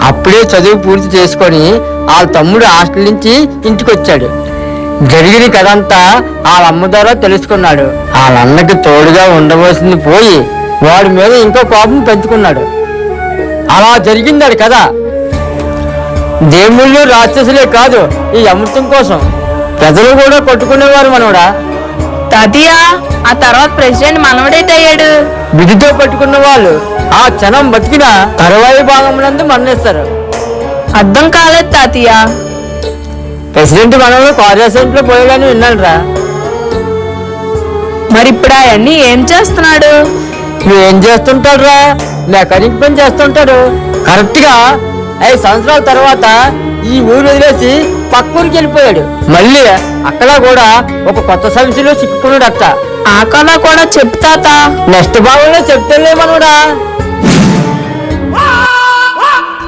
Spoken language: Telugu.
అప్పుడే చదువు పూర్తి చేసుకొని వాళ్ళ తమ్ముడు హాస్టల్ నుంచి ఇంటికి వచ్చాడు. జరిగిన కథంతా వాళ్ళ అమ్మ ద్వారా తెలుసుకున్నాడు. వాళ్ళ అన్నకి తోడుగా ఉండవలసింది పోయి వాడి మీద ఇంకో కోపం పెంచుకున్నాడు. అలా జరిగింది కదా. దేవుళ్ళు రాక్షసులే కాదు, ఈ అమృతం కోసం ప్రజలు కూడా కొట్టుకునేవారు మనవడా. తాతయ్య, ఆ తర్వాత ప్రెసిడెంట్ మనవడేటయ్యాడు? విధితో పట్టుకున్న వాళ్ళు ఆ క్షణం బతికిన తరువాయి భాగంలో మరణిస్తారు. అర్థం కాలేదు తాతయ్య. ప్రెసిడెంట్ మనవడు కార్యాలయంలో లో పోయాడని విన్నాను రా. మరి ఇప్పుడు అవన్నీ ఏం చేస్తున్నాడు? ఏం చేస్తుంటాడు రా, మెకానిక్ పని చేస్తుంటాడు. కరెక్ట్ గా 5 సంవత్సరాల తర్వాత ఈ ఊరు వదిలేసి పక్కూరికి వెళ్ళిపోయాడు. మళ్ళీ అక్కడ కూడా ఒక కొత్త సమస్యలో చిక్కుకున్నాడు. అక్క ఆ కళ కూడా చెప్తాత. నెక్స్ట్ భాగంలో చెప్తాలే మనోడా.